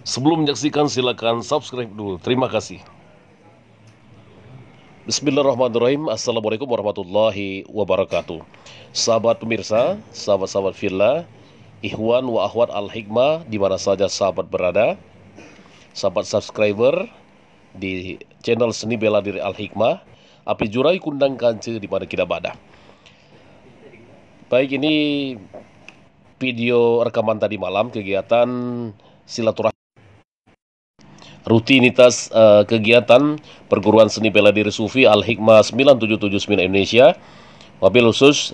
Sebelum menyaksikan silakan subscribe dulu. Terima kasih. Bismillahirrahmanirrahim. Assalamualaikum warahmatullahi wabarakatuh. Sahabat pemirsa, sahabat-sahabat Villa, Ikhwan wa akhwat Al-Hikmah di mana saja sahabat berada, sahabat subscriber di channel Seni Bela Diri Al-Hikmah, api jurai kundang kance di mana kita berada. Baik, ini video rekaman tadi malam kegiatan silaturahmi rutinitas kegiatan perguruan seni bela diri Sufi Al-Hikmah 9779 Indonesia, wabil khusus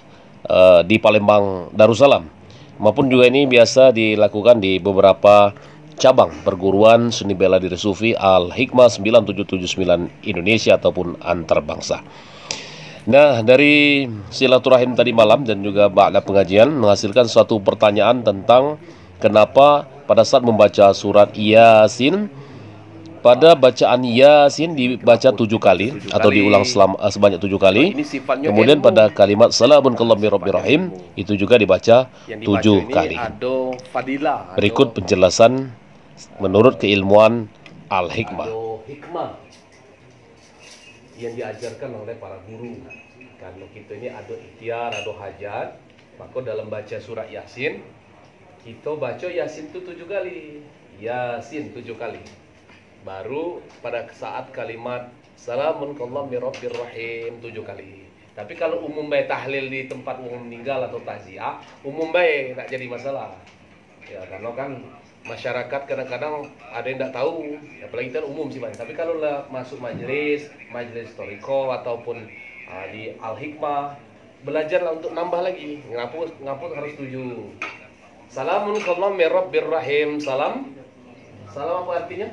di Palembang Darussalam, maupun juga ini biasa dilakukan di beberapa cabang perguruan seni bela diri Sufi Al-Hikmah 9779 Indonesia ataupun antar bangsa. Nah, dari silaturahim tadi malam dan juga ba'da pengajian menghasilkan suatu pertanyaan tentang kenapa pada saat membaca surat Yasin, pada bacaan Yasin dibaca 7 kali atau diulang sebanyak 7 kali. Kemudian pada kalimat salamun kallamir rabbir rahim itu juga dibaca 7 kali. Berikut penjelasan menurut keilmuan Al-Hikmah yang diajarkan oleh para guru. Kalau kita ini ada ikhtiar, ada hajat, maka dalam baca surat Yasin, kita baca Yasin itu 7 kali. Yasin 7 kali. Baru pada saat kalimat salamun kallamir rabbir rahim 7 kali. Tapi kalau umum baik tahlil di tempat umum meninggal atau takziah, umum baik tak jadi masalah. Ya, karena kan masyarakat kadang-kadang ada yang tidak tahu, apalagi kan umum sih banyak. Tapi kalau lah masuk majelis toriko ataupun di Al-Hikmah, belajarlah untuk nambah lagi. Ngapus harus 7. Salamun kallamir rabbir rahim. Salam apa artinya?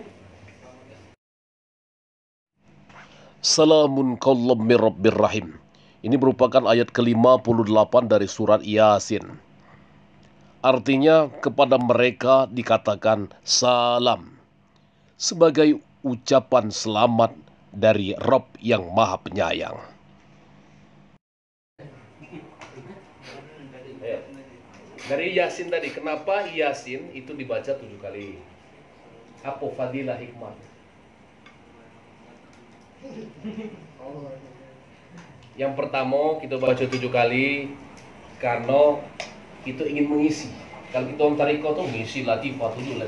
Salamun kallamir rabbir rahim. Ini merupakan ayat ke-58 dari surat Yasin. Artinya kepada mereka dikatakan salam sebagai ucapan selamat dari Rabb yang Maha Penyayang. Dari Yasin tadi, kenapa Yasin itu dibaca 7 kali? Apa fadilah hikmah? Yang pertama kita baca 7 kali karena kita ingin mengisi. Kalau kita orang tarikah tuh mengisi latifah gitu.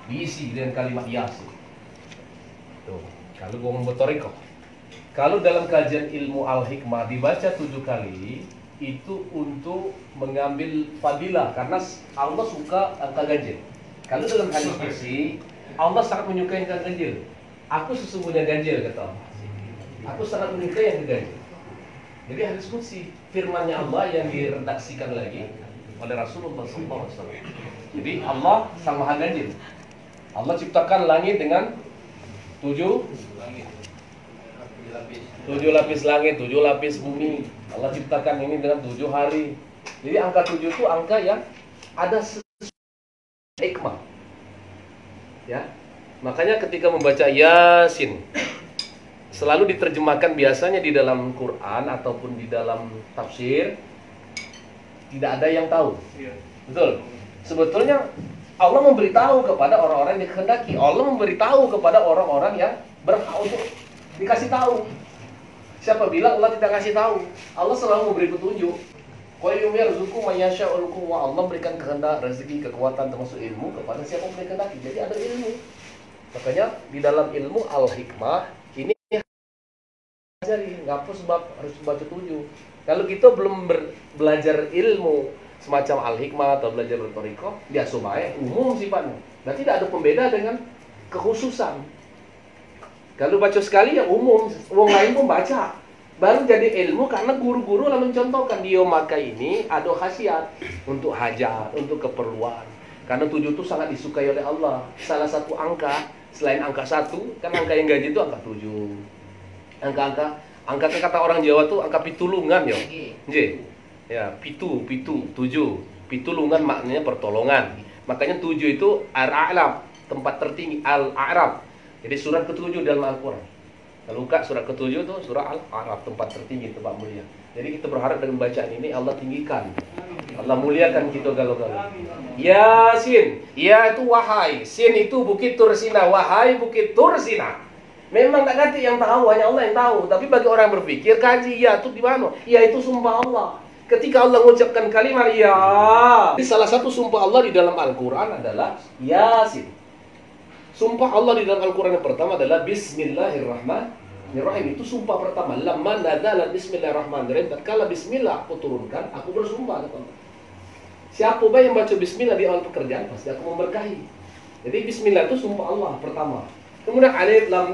Diisi dengan kalimat Yasin. Tuh, kalau gua membuat. Kalau dalam kajian ilmu Al-Hikmah dibaca 7 kali itu untuk mengambil fadilah karena Allah suka angka ganjil. Kalau dalam hadis kursi Allah sangat menyukai angka ganjil. Aku sesungguhnya ganjil kata Allah. Aku sangat menyukai yang ganjil. Jadi hadis kursi firman-Nya Allah yang diredaksikan lagi oleh Rasulullah SAW. Jadi Allah sang maha ganjil. Allah ciptakan langit dengan 7 lapis langit, 7 lapis bumi. Allah ciptakan ini dengan 7 hari. Jadi angka 7 itu angka yang ada hikmah. Ya. Makanya ketika membaca Yasin selalu diterjemahkan biasanya di dalam Quran ataupun di dalam tafsir tidak ada yang tahu. Betul. Sebetulnya Allah memberitahu kepada orang-orang yang dikehendaki. Allah memberitahu kepada orang-orang yang berhak untuk dikasih tahu. Siapa bilang Allah tidak kasih tahu? Allah selalu memberi petunjuk. Wa yarzuqu man yasha'u wa Allah berikan kehendak, rezeki, kekuatan termasuk ilmu kepada siapa pun dikehendaki. Jadi ada ilmu. Makanya di dalam ilmu Al-Hikmah ini ajari ngapa sebab harus baca 7. Kalau kita belum belajar ilmu semacam Al-Hikmah atau belajar bertorikoh, biasa baik, umum sifatnya. Nah, tidak ada pembeda dengan kekhususan. Kalau baca sekali ya umum, orang lain pun baca. Baru jadi ilmu karena guru-guru lah mencontohkan dia maka ini ada khasiat untuk hajat, untuk keperluan. Karena 7 itu sangat disukai oleh Allah. Salah satu angka selain angka 1, kan angka yang gaji itu angka 7. Angka kata orang Jawa tuh angka pitulungan ya. Nggih. Ya, pitu, 7. Pitulungan maknanya pertolongan. Makanya 7 itu Al-A'raf, tempat tertinggi Al-A'raf. Jadi surat ke-7 dalam Al-Quran. Kalau buka surat ke-7 itu surah Al-A'raf, tempat tertinggi, tempat mulia. Jadi kita berharap dengan bacaan ini Allah tinggikan Allah muliakan kita galau-galau. Yasin, ya itu wahai. Sin itu Bukit Tursina, wahai Bukit Tursina. Memang tak ganti yang tahu, hanya Allah yang tahu. Tapi bagi orang yang berpikir, kaji, ya itu di mana? Ya itu sumpah Allah. Ketika Allah mengucapkan kalimat ya. Jadi salah satu sumpah Allah di dalam Al-Quran adalah Yasin. Sumpah Allah di dalam Al-Quran yang pertama adalah Bismillahirrahmanirrahim. Itu sumpah pertama. Lamma nadzalat Bismillahirrahmanirrahim. Tatkala Bismillah aku turunkan, aku bersumpah kata Allah. Siapa yang baca Bismillah di awal pekerjaan pasti aku memberkahi. Jadi Bismillah itu sumpah Allah pertama. Kemudian alif lam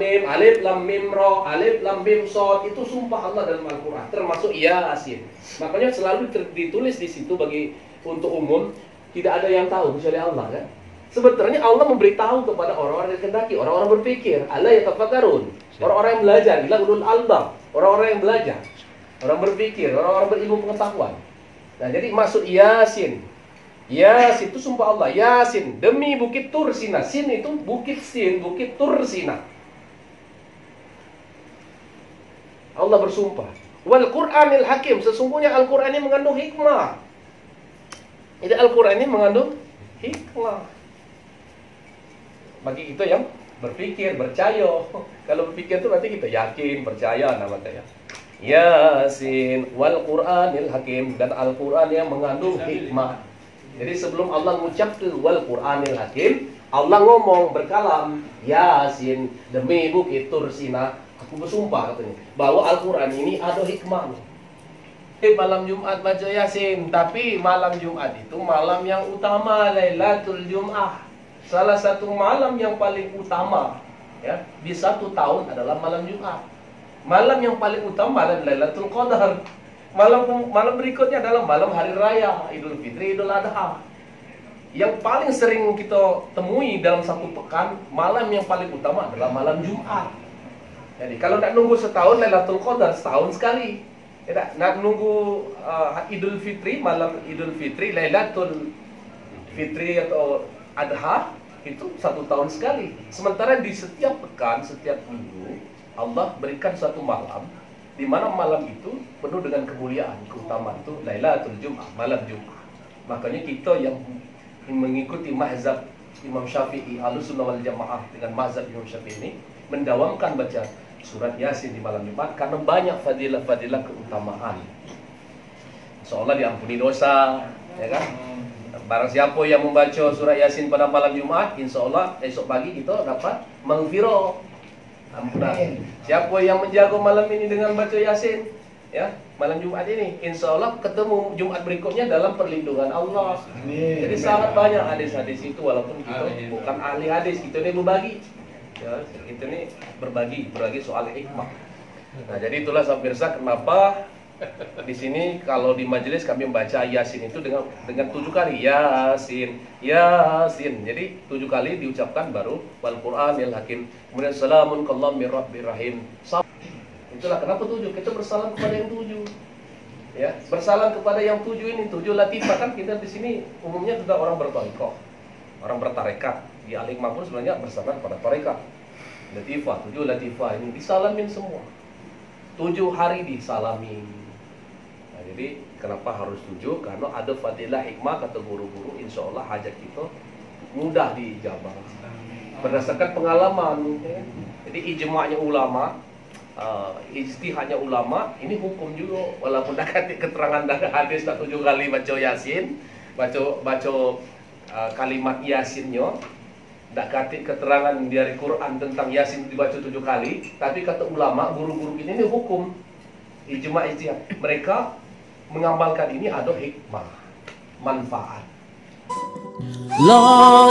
mim ra, alif lam mim shad itu sumpah Allah dalam Al-Qur'an, termasuk Yasin. Makanya selalu ditulis di situ bagi untuk umum, tidak ada yang tahu kecuali Allah kan. Sebetulnya Allah memberitahu kepada orang-orang yang kendaki, orang-orang berpikir, Allah yatafakkarun, orang-orang yang belajar, ila ulul albab, orang-orang yang belajar, orang berpikir, orang-orang berilmu pengetahuan. Nah, jadi maksud Yasin. Yasin itu sumpah Allah. Yasin demi Bukit Tursina. Sin itu Bukit Sin, Bukit Tursina. Allah bersumpah. Wal Qur'anil Hakim. Sesungguhnya Al-Quran ini mengandung hikmah. Jadi Al-Quran ini mengandung hikmah. Bagi kita yang berpikir, percaya. Kalau berpikir itu berarti kita yakin, percaya namanya. Yasin wal Qur'anil Hakim, dan Al-Quran yang mengandung hikmah. Jadi sebelum Allah mengucapkan wal Qur'anil Hakim, Allah ngomong berkalam, Yasin demi Bukit Tursina, aku bersumpah katanya bahwa Al-Quran ini ada hikmahnya. Malam Jumat baca Yasin, tapi malam Jumat itu malam yang utama, Lailatul Jum'ah. Salah satu malam yang paling utama ya di satu tahun adalah malam Jumat. Malam yang paling utama adalah Lailatul Qadar. Malam berikutnya adalah malam hari raya Idul Fitri, Idul Adha. Yang paling sering kita temui dalam satu pekan, malam yang paling utama adalah malam Jumat. Jadi kalau nak nunggu setahun Lailatul Qadar setahun sekali. Ya, nak nunggu Idul Fitri, malam Idul Fitri, Lailatul Fitri atau Adha itu satu tahun sekali. Sementara di setiap pekan, setiap minggu Allah berikan suatu malam di mana malam itu penuh dengan kemuliaan, keutamaan, itu Lailatul Jum'ah, malam Jum'ah. Makanya kita yang mengikuti mazhab Imam Syafi'i, Ahlussunnah wal Jamaah dengan mazhab Imam Syafi'i ini mendawamkan baca surat Yasin di malam Jumat karena banyak fadilah-fadilah keutamaan. Insyaallah diampuni dosa, ya kan? Barang siapa yang membaca surat Yasin pada malam Jumat, insyaallah esok pagi kita dapat maghfirah, ampunan. Siapa yang menjaga malam ini dengan baca Yasin, ya, malam Jumat ini, insyaallah ketemu Jumat berikutnya dalam perlindungan Allah. Jadi sangat banyak hadis-hadis itu, walaupun kita bukan ahli hadis, kita ini berbagi. Ya, kita ini berbagi soal hikmah. Nah, jadi itulah pemirsa kenapa di sini kalau di majelis kami membaca Yasin itu dengan 7 kali Yasin, Yasin. Jadi 7 kali diucapkan baru wal Qur'anil Hakim. Kemudian salamun qallam mir rabbir rahim. Itulah kenapa 7. Kita bersalam kepada yang 7. Ya, bersalam kepada yang 7 ini, 7 latifah kan kita di sini umumnya sudah orang bertarekat, orang bertarekat. Di Al-Hikmah pun sebenarnya bersama kepada tarekat. Latifah, 7 latifah ini disalamin semua. 7 hari disalami. Nah, jadi kenapa harus 7? Karena ada fadilah hikmah kata guru-guru, insya Allah hajat kita mudah diijabah berdasarkan pengalaman. Jadi ijma'nya ulama, ijtihadnya ulama, ini hukum juga. Walaupun dah kata keterangan dari hadis tak 7 kali baca Yasin, baca kalimat Yasinnya, tak kata keterangan dari Quran tentang Yasin dibaca 7 kali, tapi kata ulama, guru-guru ini hukum ijma' ijtihad. Mereka mengamalkan ini ada hikmah, manfaat. La